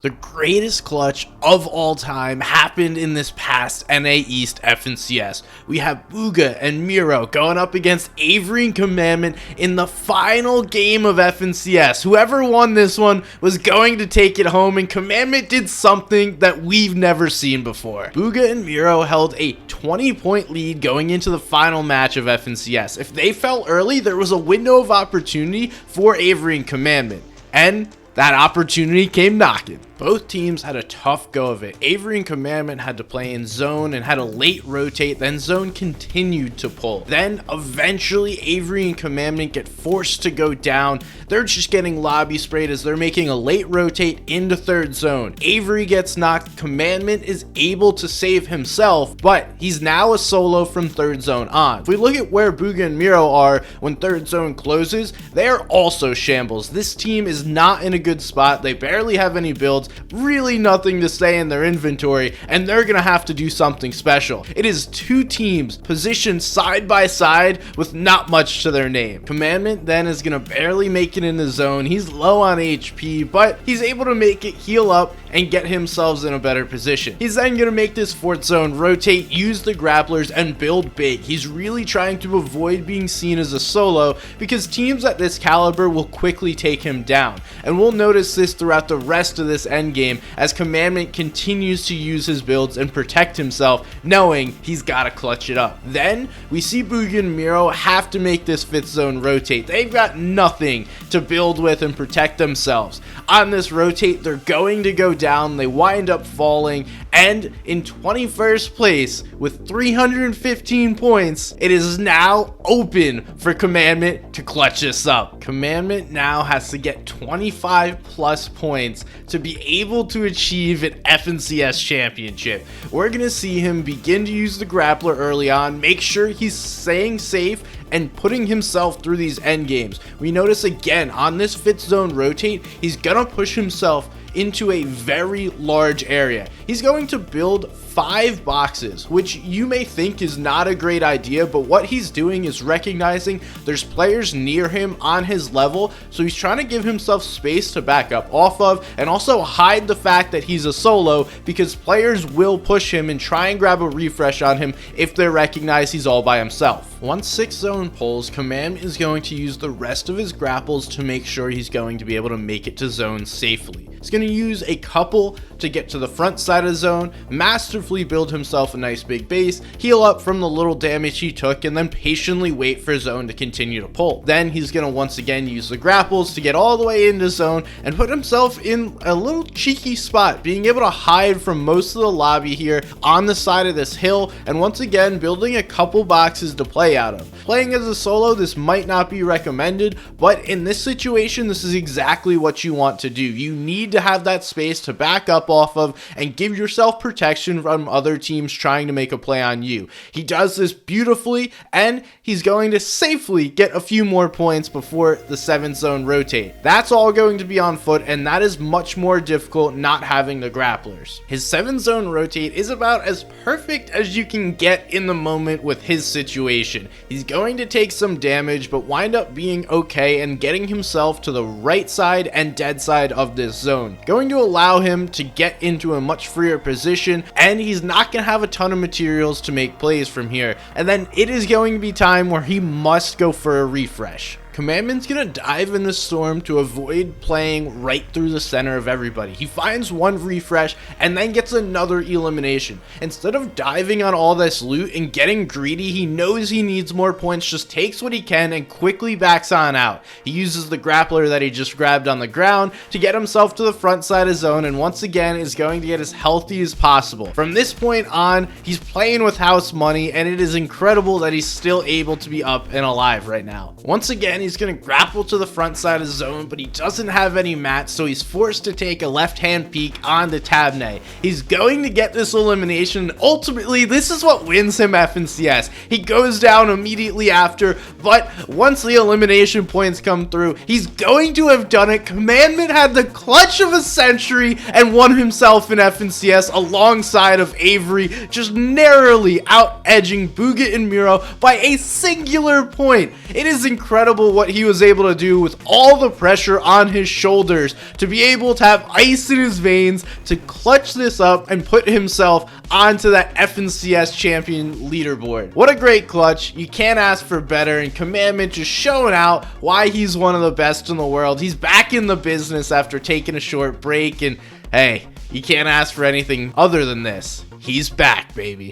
The greatest clutch of all time happened in this past NA East FNCS. We have Bugha and Miro going up against Avery and Commandment in the final game of FNCS. Whoever won this one was going to take it home, and Commandment did something that we've never seen before. Bugha and Miro held a 20-point lead going into the final match of FNCS. If they fell early, there was a window of opportunity for Avery and Commandment, and that opportunity came knocking. Both teams had a tough go of it. Avery and Commandment had to play in zone and had a late rotate, then zone continued to pull. Then eventually Avery and Commandment get forced to go down. They're just getting lobby sprayed as they're making a late rotate into third zone. Avery gets knocked. Commandment is able to save himself, but he's now a solo from third zone on. If we look at where Bugha and Miro are when third zone closes, they are also shambles. This team is not in a good spot. They barely have any builds, really nothing to say in their inventory, and they're gonna have to do something special. It is two teams positioned side by side with not much to their name. Commandment then is gonna barely make it in the zone. He's low on HP, but he's able to make it heal up and get himself in a better position. He's then gonna make this fourth zone rotate, use the grapplers, and build big. He's really trying to avoid being seen as a solo because teams at this caliber will quickly take him down, and we'll notice this throughout the rest of this endgame as Commandment continues to use his builds and protect himself, knowing he's gotta clutch it up. Then we see Bugha and Miro have to make this fifth zone rotate. They've got nothing to build with and protect themselves. On this rotate, they're going to go down. They wind up falling, and in 21st place with 315 points, it is now open for Commandment to clutch this up. Commandment now has to get 25 plus points to be able to achieve an FNCS championship. We're gonna see him begin to use the grappler early on, make sure he's staying safe and putting himself through these end games. We notice again on this fifth zone rotate, he's gonna push himself into a very large area. He's going to build 5 boxes, which you may think is not a great idea, but what he's doing is recognizing there's players near him on his level, so he's trying to give himself space to back up off of and also hide the fact that he's a solo, because players will push him and try and grab a refresh on him if they recognize he's all by himself. Once 6th zone pulls, Commandment is going to use the rest of his grapples to make sure he's going to be able to make it to zone safely. He's going to use a couple to get to the front side of zone, masterfully build himself a nice big base, heal up from the little damage he took, and then patiently wait for zone to continue to pull. Then he's going to once again use the grapples to get all the way into zone and put himself in a little cheeky spot, being able to hide from most of the lobby here on the side of this hill, and once again building a couple boxes to play out of. Playing as a solo, this might not be recommended, but in this situation, this is exactly what you want to do. You need to have that space to back up off of and give yourself protection from other teams trying to make a play on you. He does this beautifully, and he's going to safely get a few more points before the 7th zone rotate. That's all going to be on foot, and that is much more difficult not having the grapplers. His 7th zone rotate is about as perfect as you can get in the moment with his situation. He's going to take some damage, but wind up being okay and getting himself to the right side and dead side of this zone, going to allow him to get into a much freer position, and he's not going to have a ton of materials to make plays from here. And then it is going to be time where he must go for a refresh. Commandment's gonna dive in the storm to avoid playing right through the center of everybody. He finds one refresh and then gets another elimination. Instead of diving on all this loot and getting greedy, he knows he needs more points, just takes what he can and quickly backs on out. He uses the grappler that he just grabbed on the ground to get himself to the front side of zone, and once again is going to get as healthy as possible. From this point on, he's playing with house money, and it is incredible that he's still able to be up and alive right now. Once again, he's going to grapple to the front side of zone, but he doesn't have any mats, so he's forced to take a left-hand peek on the Tabne. He's going to get this elimination. Ultimately, this is what wins him FNCS. He goes down immediately after, but once the elimination points come through, he's going to have done it. Commandment had the clutch of a century and won himself in FNCS alongside of Avery, just narrowly out-edging Bugha and Miro by a singular point. It is incredible what he was able to do with all the pressure on his shoulders to be able to have ice in his veins to clutch this up and put himself onto that FNCS champion leaderboard. What a great clutch. You can't ask for better, and Commandment just showing out why he's one of the best in the world. He's back in the business after taking a short break, and hey, you can't ask for anything other than this. He's back, baby.